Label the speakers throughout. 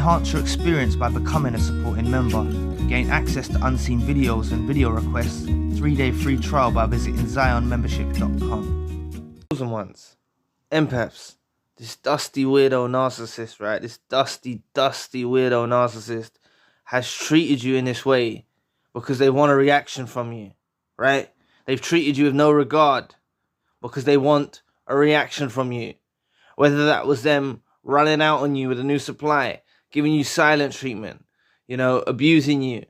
Speaker 1: Enhance your experience by becoming a supporting member. Gain access to unseen videos and video requests. 3-day free trial by visiting zionmembership.com. Chosen ones, empaths, this dusty weirdo narcissist, right? This dusty weirdo narcissist has treated you in this way because they want a reaction from you, right? They've treated you with no regard because they want a reaction from you. Whether that was them running out on you with a new supply, giving you silent treatment, abusing you,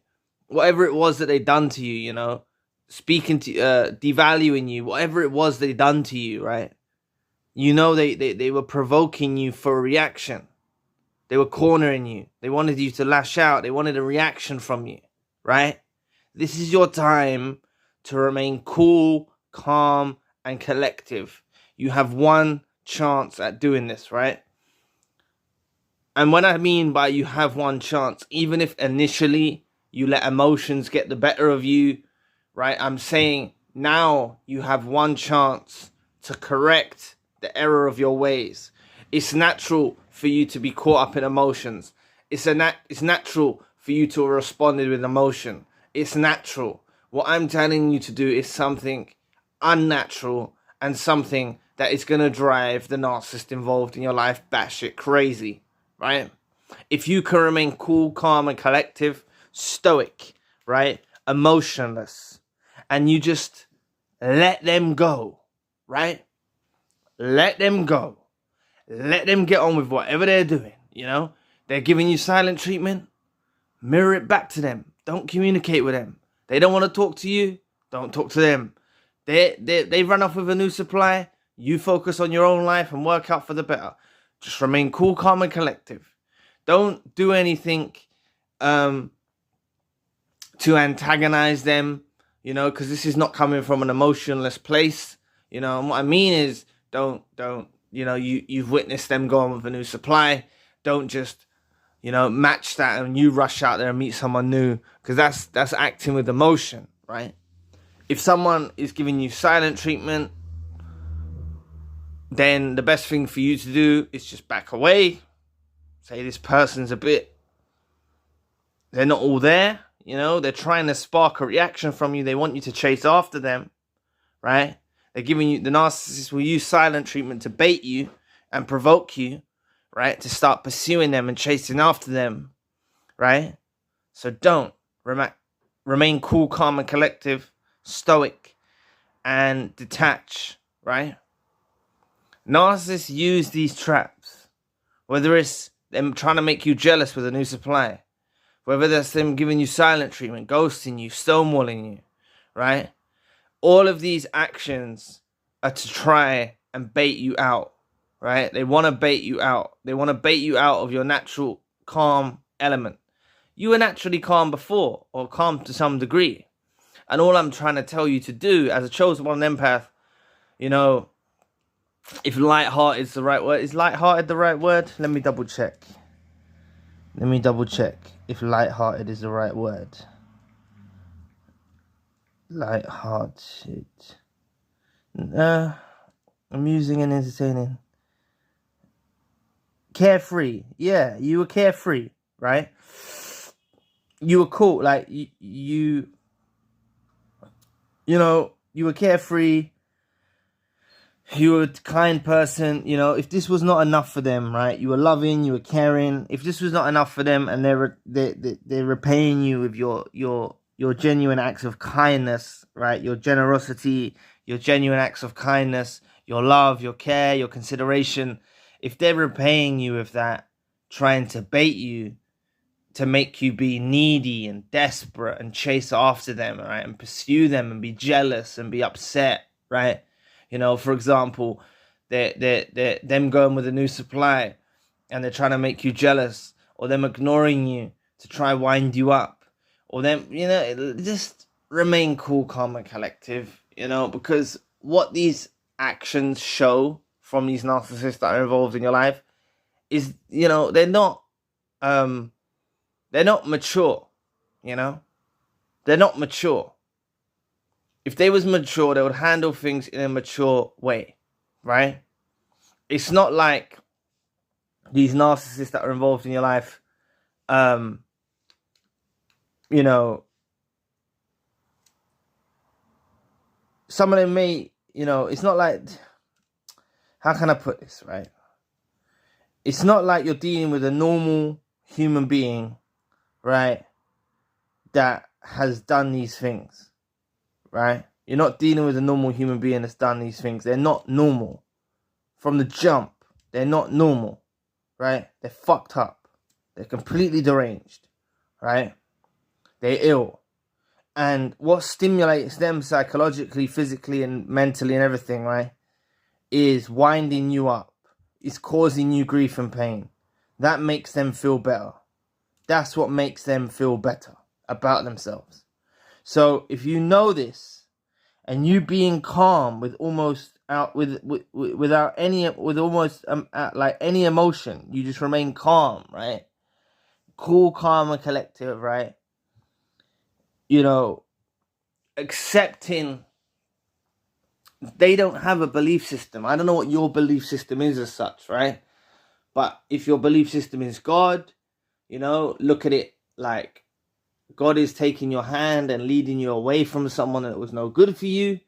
Speaker 1: whatever it was that they done to you, speaking to, devaluing you, whatever it was they done to you, right? They were provoking you for a reaction. They were cornering you. They wanted you to lash out. They wanted a reaction from you, right? This is your time to remain cool, calm, and collective. You have one chance at doing this, right? And when I mean by you have one chance, even if initially you let emotions get the better of you, right? I'm saying now you have one chance to correct the error of your ways. It's natural for you to be caught up in emotions. It's natural for you to have responded with emotion. It's natural. What I'm telling you to do is something unnatural and something that is going to drive the narcissist involved in your life batshit crazy, right? If you can remain cool, calm, and collective, stoic, right? Emotionless, and you just let them go, right? Let them go. Let them get on with whatever they're doing, They're giving you silent treatment. Mirror it back to them. Don't communicate with them. They don't want to talk to you. Don't talk to them. They run off with a new supply. You focus on your own life and work out for the better. Just remain cool, calm, and collective. Don't do anything to antagonize them, because this is not coming from an emotionless place. And what I mean is don't you've witnessed them go on with a new supply. Don't just, match that and you rush out there and meet someone new, because that's acting with emotion, right? If someone is giving you silent treatment, then the best thing for you to do is just back away. Say this person's they're not all there, they're trying to spark a reaction from you. They want you to chase after them, right? They're giving you, the narcissist will use silent treatment to bait you and provoke you, right? To start pursuing them and chasing after them, right? So don't. Remain cool, calm, and collective, stoic, and detach, right? Narcissists use these traps, whether it's them trying to make you jealous with a new supply, whether that's them giving you silent treatment, ghosting you, stonewalling you, right? All of these actions are to try and bait you out, right? They want to bait you out. They want to bait you out of your natural calm element. You were naturally calm before, or calm to some degree. And all I'm trying to tell you to do as a chosen one empath, if lighthearted is the right word. Is lighthearted the right word? Let me double check. If lighthearted is the right word. Lighthearted. Amusing and entertaining. Carefree. Yeah, you were carefree, right? You were cool. Like, you were carefree. You were a kind person, if this was not enough for them, right? You were loving, you were caring. If this was not enough for them and they're repaying you with your genuine acts of kindness, right? Your generosity, your genuine acts of kindness, your love, your care, your consideration. If they're repaying you with that, trying to bait you to make you be needy and desperate and chase after them, right? And pursue them and be jealous and be upset, right? For example, they're them going with a new supply and they're trying to make you jealous, or them ignoring you to try wind you up, or them, just remain cool, calm, and collective, because what these actions show from these narcissists that are involved in your life is, they're not mature, they're not mature. If they was mature, they would handle things in a mature way, right? It's not like these narcissists that are involved in your life You know, some of them may, you know, it's not like, how can I put this, right? It's not like you're dealing with a normal human being, right, that has done these things, right? You're not dealing with a normal human being that's done these things. They're not normal. From the jump, they're not normal, right? They're fucked up. They're completely deranged, right? They're ill. And what stimulates them psychologically, physically, and mentally and everything, right, is winding you up. Is causing you grief and pain. That makes them feel better. That's what makes them feel better about themselves. So if you know this, and you being calm with almost out without any like any emotion, you just remain calm, right? Cool, calm, and collective, right? You know, accepting they don't have a belief system. I don't know what your belief system is as such, right? But if your belief system is God, you know, look at it like God is taking your hand and leading you away from someone that was no good for you,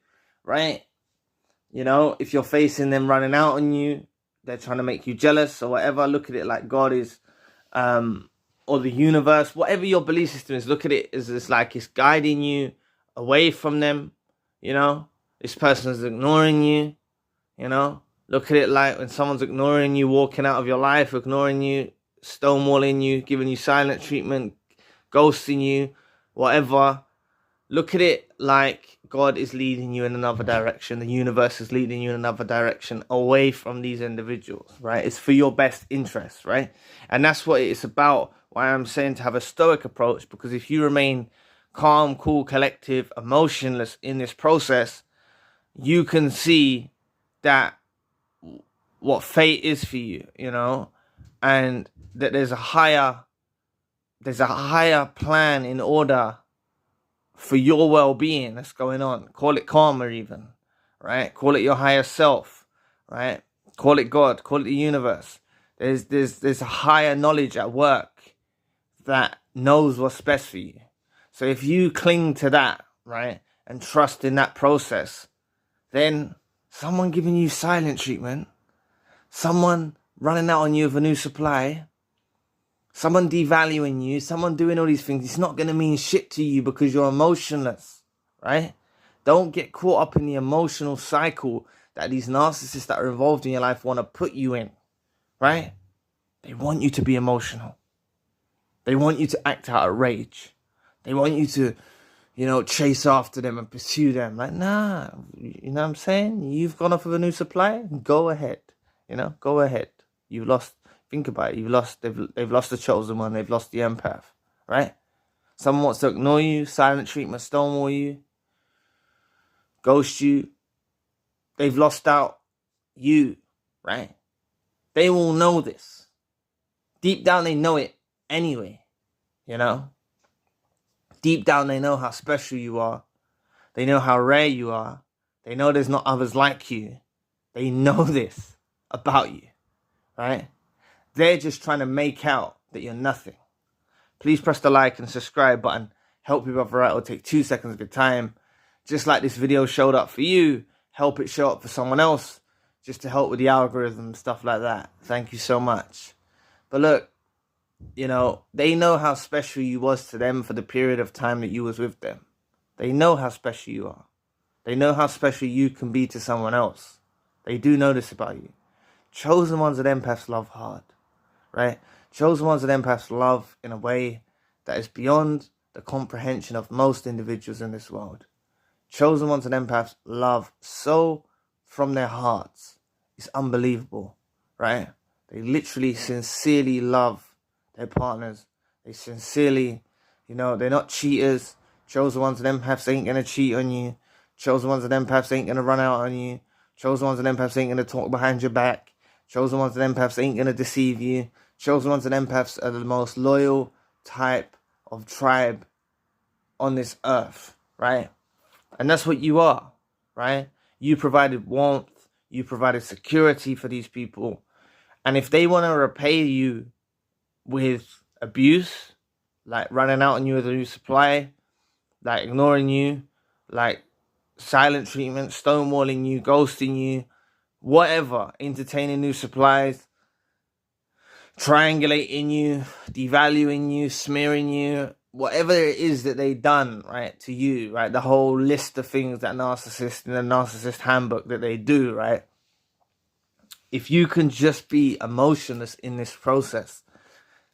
Speaker 1: right? You know, if you're facing them running out on you, they're trying to make you jealous or whatever, look at it like God is, or the universe, whatever your belief system is, look at it as it's like it's guiding you away from them, you know? This person's ignoring you, you know? Look at it like when someone's ignoring you, walking out of your life, ignoring you, stonewalling you, giving you silent treatment, ghosting you, whatever. Look at it like God is leading you in another direction. The universe is leading you in another direction away from these individuals, right? It's for your best interest, right? And that's what it's about. Why I'm saying to have a stoic approach, because if you remain calm, cool, collective, emotionless in this process, you can see that what fate is for you, you know, and that there's a higher plan in order for your well-being that's going on. Call it karma even, right? Call it your higher self, right? Call it God, call it the universe. There's a higher knowledge at work that knows what's best for you. So if you cling to that, right, and trust in that process, then someone giving you silent treatment, someone running out on you with a new supply, someone devaluing you, someone doing all these things, it's not going to mean shit to you because you're emotionless, right? Don't get caught up in the emotional cycle that these narcissists that are involved in your life want to put you in, right? They want you to be emotional. They want you to act out of rage. They want you to, you know, chase after them and pursue them. Like, nah, you know what I'm saying? You've gone off with a new supply, go ahead. You know, go ahead. You've lost. Think about it. You've lost. They've lost the chosen one. They've lost the empath, right? Someone wants to ignore you, silent treatment, stonewall you, ghost you. They've lost out you, right? They will know this. Deep down, they know it anyway. You know. Deep down, they know how special you are. They know how rare you are. They know there's not others like you. They know this about you, right? They're just trying to make out that you're nothing. Please press the like and subscribe button. Help your brother out. It'll take 2 seconds of your time. Just like this video showed up for you, help it show up for someone else, just to help with the algorithm, stuff like that. Thank you so much. But look, you know, they know how special you was to them for the period of time that you was with them. They know how special you are. They know how special you can be to someone else. They do know this about you. Chosen ones and empaths love hard, right? Chosen ones and empaths love in a way that is beyond the comprehension of most individuals in this world. Chosen ones and empaths love so from their hearts. It's unbelievable, right? They literally, sincerely love their partners. They sincerely, you know, they're not cheaters. Chosen ones and empaths ain't gonna cheat on you. Chosen ones and empaths ain't gonna run out on you. Chosen ones and empaths ain't gonna talk behind your back. Chosen ones and empaths ain't gonna deceive you. Chosen ones and empaths are the most loyal type of tribe on this earth, right? And that's what you are, right? You provided warmth. You provided security for these people. And if they want to repay you with abuse, like running out on you with a new supply, like ignoring you, like silent treatment, stonewalling you, ghosting you, whatever, entertaining new supplies, triangulating you, devaluing you, smearing you, whatever it is that they done, right, to you, right, the whole list of things that narcissist in the narcissist handbook that they do, right? If you can just be emotionless in this process,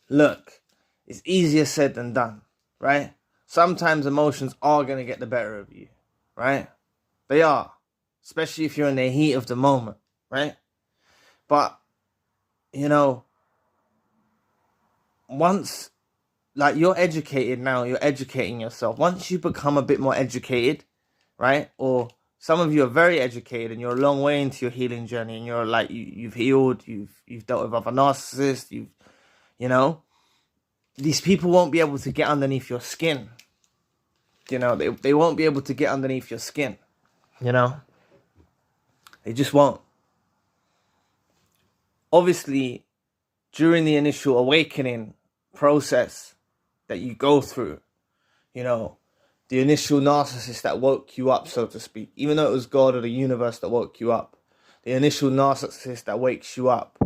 Speaker 1: look, it's easier said than done, right? Sometimes emotions are going to get the better of you, right? They are, especially if you're in the heat of the moment, right? But, you know, once, like, you're educated now, you're educating yourself. Once you become a bit more educated, right? Or some of you are very educated and you're a long way into your healing journey and you're like, you've healed, you've dealt with other narcissists, you know, these people won't be able to get underneath your skin. You know, they won't be able to get underneath your skin. You know, they just won't. Obviously, during the initial awakening process that you go through, you know, the initial narcissist that woke you up, so to speak, even though it was God or the universe that woke you up, the initial narcissist that wakes you up,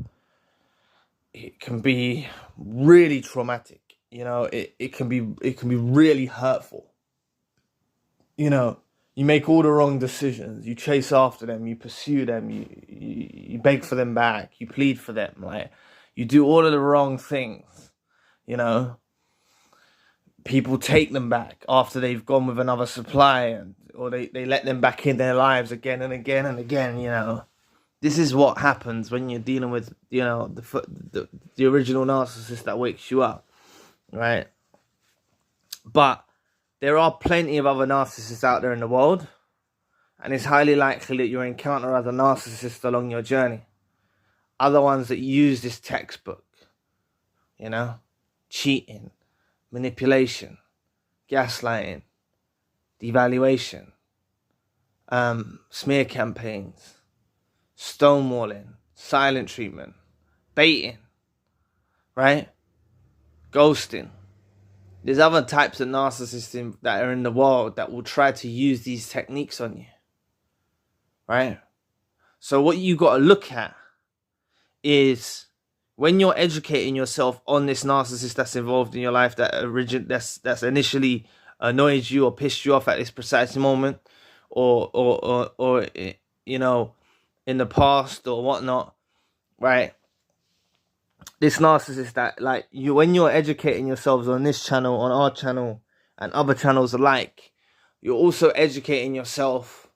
Speaker 1: it can be really traumatic. You know, it can be really hurtful. You know, you make all the wrong decisions. You chase after them. You pursue them. You beg for them back. You plead for them. Like, you do all of the wrong things. You know, people take them back after they've gone with another supply, or they let them back in their lives again and again and again. You know, this is what happens when you're dealing with, you know, the original narcissist that wakes you up, right? But there are plenty of other narcissists out there in the world, and it's highly likely that you'll encounter other narcissists along your journey. Other ones that use this textbook, you know, cheating, manipulation, gaslighting, devaluation, smear campaigns, stonewalling, silent treatment, baiting, right? Ghosting. There's other types of narcissists that are in the world that will try to use these techniques on you, right? So what you got to look at is, when you're educating yourself on this narcissist that's involved in your life, that's initially annoyed you or pissed you off at this precise moment, or you know, in the past or whatnot, right? This narcissist that, like, when you're educating yourselves on this channel, on our channel, and other channels alike, you're also educating yourself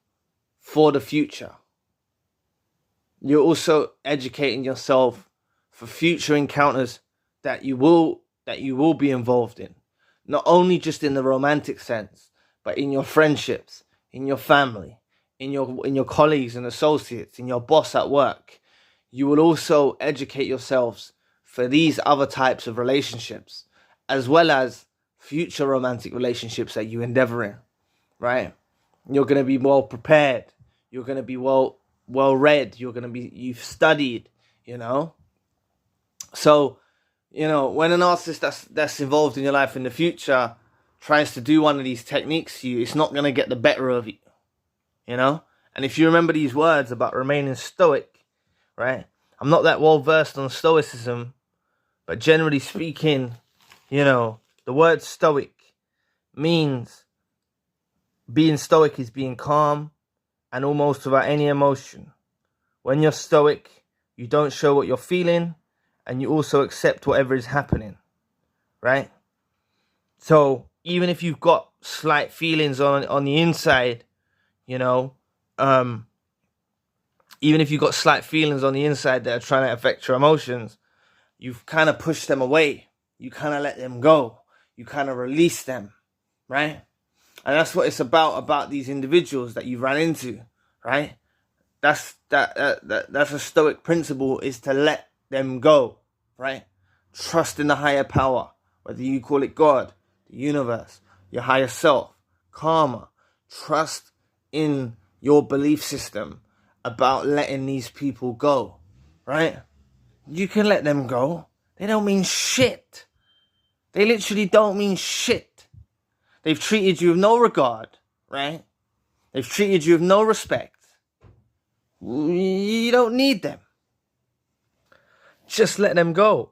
Speaker 1: for the future. You're also educating yourself for future encounters that you will be involved in, not only just in the romantic sense, but in your friendships, in your family, in your colleagues and associates, in your boss at work. You will also educate yourselves for these other types of relationships, as well as future romantic relationships that you endeavor in, right? You're going to be well prepared. You're going to be well read. You've studied, you know? So, you know, when a narcissist that's involved in your life in the future tries to do one of these techniques to you, it's not going to get the better of you, you know? And if you remember these words about remaining stoic, right? I'm not that well versed on stoicism, but generally speaking, you know, the word stoic means, being stoic is being calm and almost without any emotion. When you're stoic, you don't show what you're feeling, and you also accept whatever is happening, right? So even if you've got slight feelings on the inside, you know, even if you've got slight feelings on the inside that are trying to affect your emotions, you've kind of pushed them away. You kind of let them go. You kind of release them, right? And that's what it's about these individuals that you run into, right? That's a Stoic principle, is to let them go, right? Trust in the higher power, whether you call it God, the universe, your higher self, karma. Trust in your belief system about letting these people go, right? You can let them go. They don't mean shit. They literally don't mean shit. They've treated you with no regard, right? They've treated you with no respect. You don't need them. Just let them go,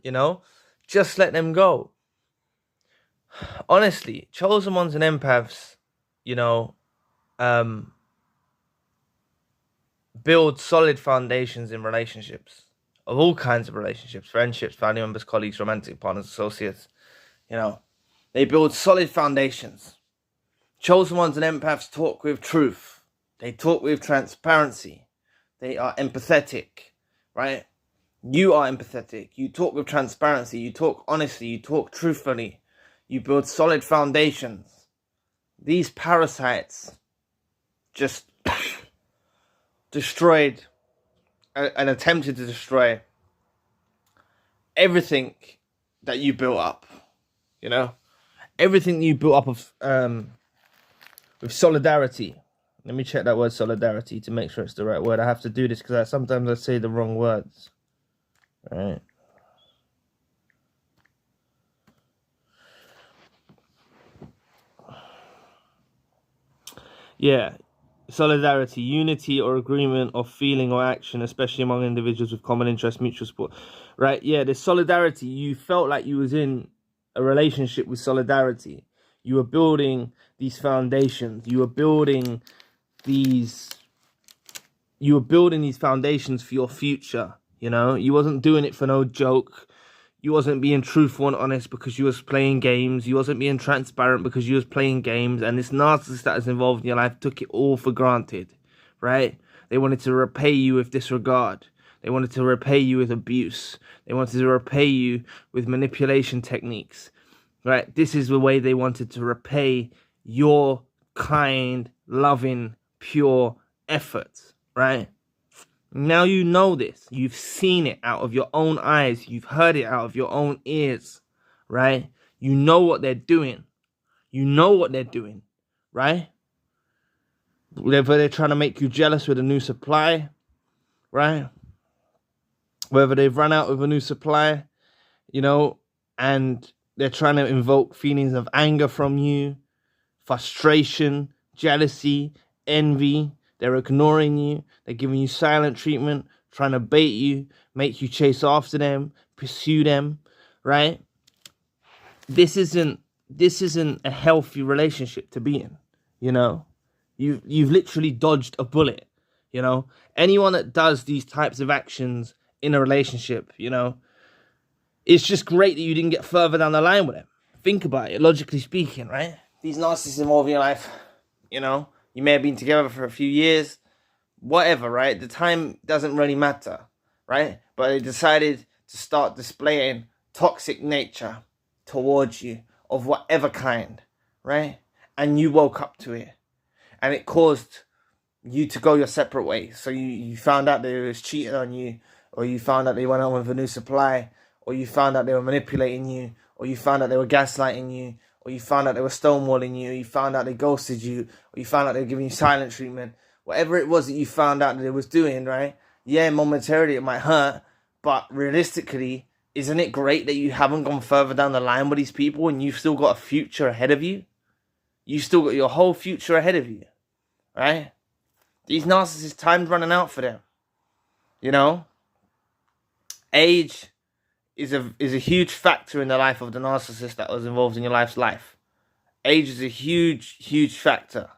Speaker 1: you know? Just let them go. Honestly, chosen ones and empaths, you know, build solid foundations in relationships. Of all kinds of relationships. Friendships, family members, colleagues, romantic partners, associates. You know, they build solid foundations. Chosen ones and empaths talk with truth. They talk with transparency. They are empathetic, right? You are empathetic. You talk with transparency. You talk honestly. You talk truthfully. You build solid foundations. These parasites just destroyed and attempted to destroy everything that you built up. You know? Everything you built up of with solidarity. Let me check that word solidarity to make sure it's the right word. I have to do this because sometimes I say the wrong words. Right? Yeah. Solidarity, unity or agreement of feeling or action, especially among individuals with common interest, mutual support. Right? Yeah, the solidarity. You felt like you was in a relationship with solidarity. You were building these foundations. You were building these foundations for your future. You know, you wasn't doing it for no joke. You wasn't being truthful and honest because you was playing games. You wasn't being transparent because you was playing games. And this narcissist that is involved in your life took it all for granted, right? They wanted to repay you with disregard. They wanted to repay you with abuse. They wanted to repay you with manipulation techniques, right? This is the way they wanted to repay your kind, loving, pure efforts, right? Now you know this. You've seen it out of your own eyes. You've heard it out of your own ears, right? You know what they're doing. You know what they're doing, right? Whether they're trying to make you jealous with a new supply, right? Whether they've run out of a new supply, you know, and they're trying to invoke feelings of anger from you, frustration, jealousy, envy. They're ignoring you. They're giving you silent treatment, trying to bait you, make you chase after them, pursue them, right? This isn't a healthy relationship to be in, you know? You've literally dodged a bullet, you know? Anyone that does these types of actions in a relationship, you know, it's just great that you didn't get further down the line with them. Think about it, logically speaking, right? These narcissists involved in your life, you know, you may have been together for a few years, whatever, right? The time doesn't really matter, right? But they decided to start displaying toxic nature towards you of whatever kind, right? And you woke up to it. And it caused you to go your separate ways. So you found out they was cheating on you, or you found out they went on with a new supply, or you found out they were manipulating you, or you found out they were gaslighting you, or you found out they were stonewalling you, or you found out they ghosted you, or you found out they were giving you silent treatment. Whatever it was that you found out that they was doing, right? Yeah, momentarily it might hurt, but realistically, isn't it great that you haven't gone further down the line with these people and you've still got a future ahead of you? You've still got your whole future ahead of you, right? These narcissists, time's running out for them. You know? Age is a huge factor in the life of the narcissist that was involved in your life's life. Age is a huge, huge factor.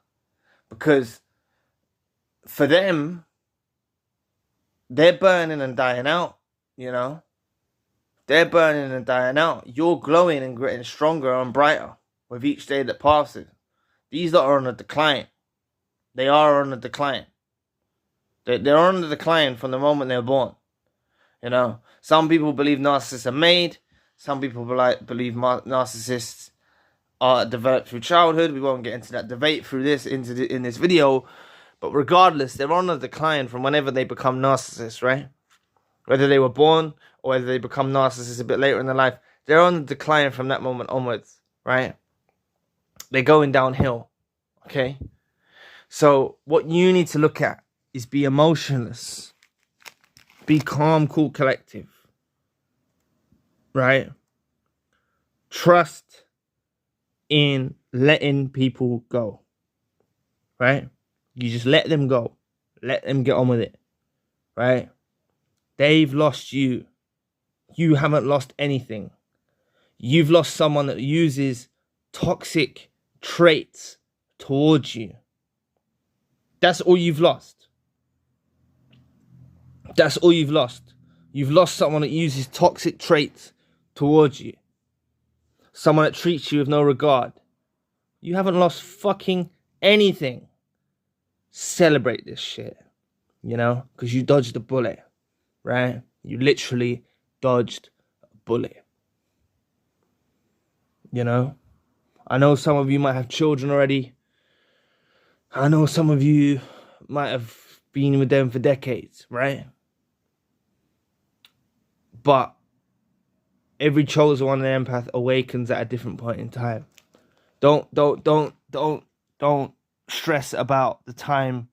Speaker 1: Because for them, they're burning and dying out, you know? They're burning and dying out. You're glowing and getting stronger and brighter with each day that passes. These that are on a decline. They are on a decline. They're on the decline from the moment they're born. You know, some people believe narcissists are made. Some people believe narcissists are developed through childhood. We won't get into that debate through this in this video. But regardless, they're on a decline from whenever they become narcissists, right? Whether they were born or whether they become narcissists a bit later in their life, they're on the decline from that moment onwards, right? They're going downhill, okay? So what you need to look at is be emotionless. Be calm, cool, collective. Right? trust in letting people go, right? You just let them go. Let them get on with it, right? They've lost you. You haven't lost anything. You've lost someone that uses toxic traits towards you. That's all you've lost. That's all you've lost. You've lost someone that uses toxic traits towards you. Someone that treats you with no regard. You haven't lost fucking anything. Celebrate this shit, you know, because you dodged a bullet, right? You literally dodged a bullet. You know, I know some of you might have children already. I know some of you might have been with them for decades, right? But every chosen one, an empath, awakens at a different point in time. Don't stress about the time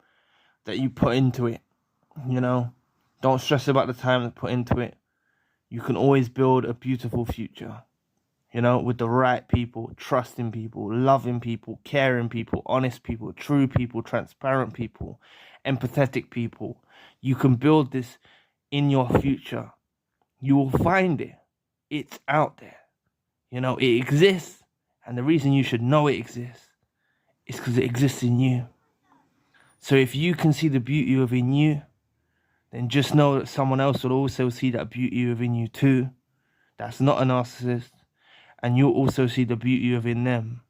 Speaker 1: that you put into it. You know, don't stress about the time that put into it. You can always build a beautiful future. You know, with the right people, trusting people, loving people, caring people, honest people, true people, transparent people, empathetic people. You can build this in your future. You will find it. It's out there. You know, it exists. And the reason you should know it exists is because it exists in you. So if you can see the beauty within you, then just know that someone else will also see that beauty within you too. That's not a narcissist. And you'll also see the beauty within them.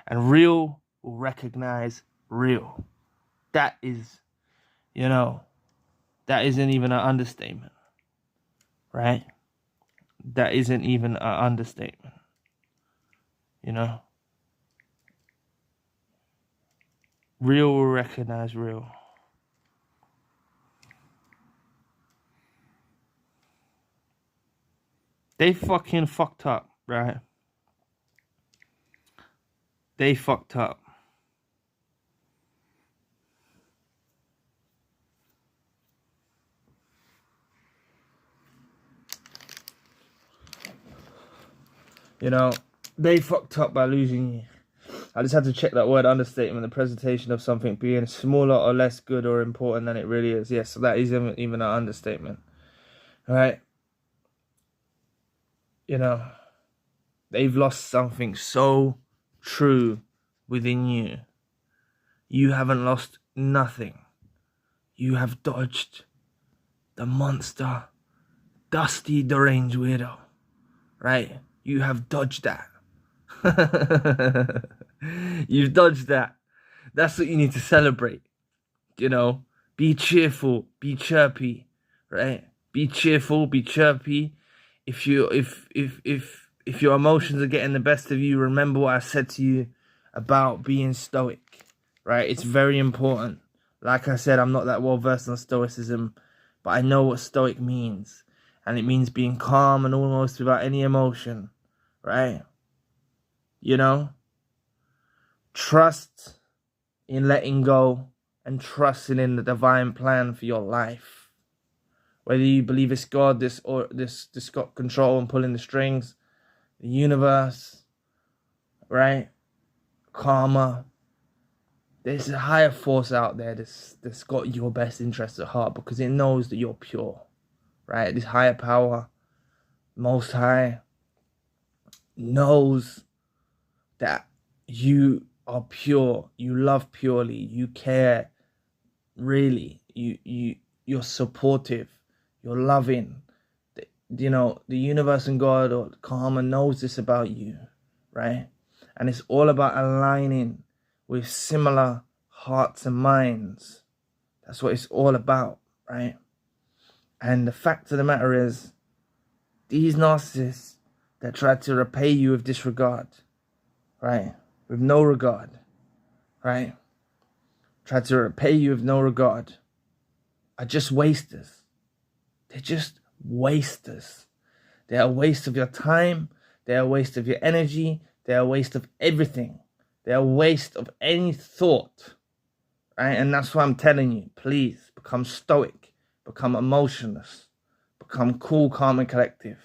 Speaker 1: And real will recognize real. That is, you know, that isn't even an understatement. Right? That isn't even an understatement. You know? Real will recognize real. They fucking fucked up, right? They fucked up. You know, they fucked up by losing you. I just had to check that word understatement, the presentation of something being smaller or less good or important than it really is. Yes, so that isn't even an understatement. Right? You know, they've lost something so true within you. You haven't lost nothing. You have dodged the monster, dusty, deranged weirdo. Right? You have dodged that. You've dodged that. That's what you need to celebrate. You know, be cheerful, be chirpy, right? Be cheerful, be chirpy. If your emotions are getting the best of you, remember what I said to you about being stoic, right? It's very important. Like I said, I'm not that well versed on stoicism, but I know what stoic means. And it means being calm and almost without any emotion, right? You know? Trust in letting go and trusting in the divine plan for your life. Whether you believe it's God, this got control and pulling the strings, the universe, right? Karma. There's a higher force out there that's got your best interests at heart because it knows that you're pure, right? This higher power, Most High, knows that you are pure, you love purely, you care really, you're supportive, you're loving. You know, the universe and God or karma knows this about you, right? And it's all about aligning with similar hearts and minds. That's what it's all about, right? And the fact of the matter is, these narcissists that try to repay you with disregard, right? With no regard, right? Try to repay you with no regard are just wasters. They're just wasters. They're a waste of your time. They're a waste of your energy. They're a waste of everything. They're a waste of any thought, right? And that's why I'm telling you, please become stoic, become emotionless, become cool, calm, and collective.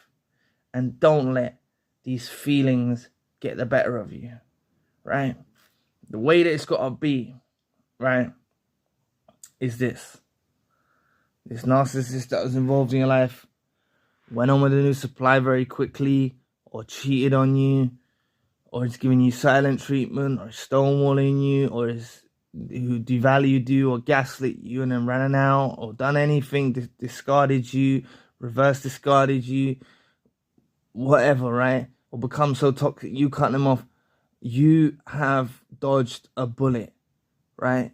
Speaker 1: And don't let these feelings get the better of you, right? The way that it's got to be, right, is this. This narcissist that was involved in your life went on with a new supply very quickly, or cheated on you, or is giving you silent treatment, or stonewalling you, or is who devalued you or gaslit you and then ran out, or done anything, discarded you, reverse discarded you, whatever, right? Or become so toxic you cut them off. You have dodged a bullet, right?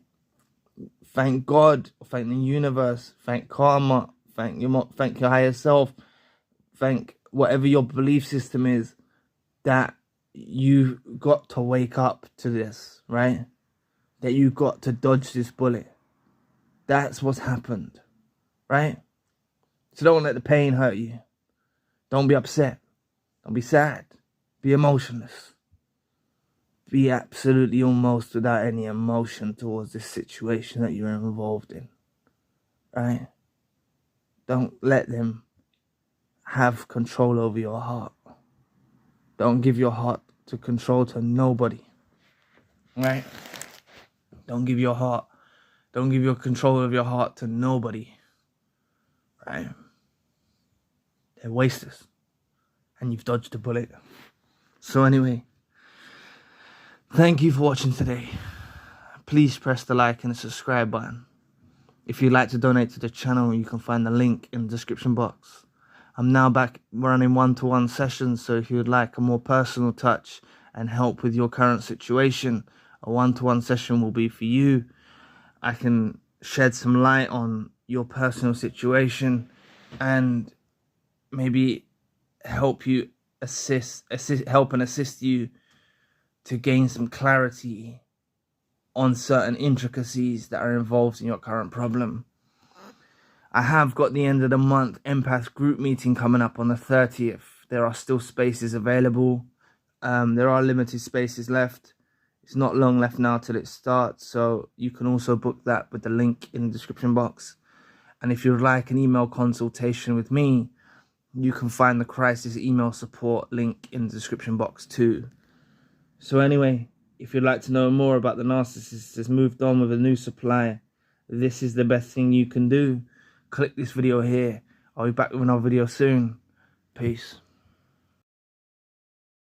Speaker 1: Thank God, thank the universe, thank karma, thank your higher self, thank whatever your belief system is, that you got to wake up to this, right? That you got to dodge this bullet. That's what's happened, right? So don't let the pain hurt you. Don't be upset. Don't be sad. Be emotionless. Be absolutely almost without any emotion towards this situation that you're involved in, right? Don't let them have control over your heart. Don't give your heart to control to nobody, right? Don't give your control of your heart to nobody, right? They're wasters, and you've dodged a bullet. So anyway, thank you for watching today. Please press the like and the subscribe button. If you'd like to donate to the channel, you can find the link in the description box. I'm now back running one-to-one sessions, so if you would like a more personal touch and help with your current situation, a one-to-one session will be for you. I can shed some light on your personal situation and maybe help you help and assist you to gain some clarity on certain intricacies that are involved in your current problem. I have got the end of the month empath group meeting coming up on the 30th. There are still spaces available. There are limited spaces left. It's not long left now till it starts, so you can also book that with the link in the description box. And if you'd like an email consultation with me, you can find the crisis email support link in the description box too. So anyway, if you'd like to know more about the narcissist that's moved on with a new supply, this is the best thing you can do. Click this video here. I'll be back with another video soon. Peace.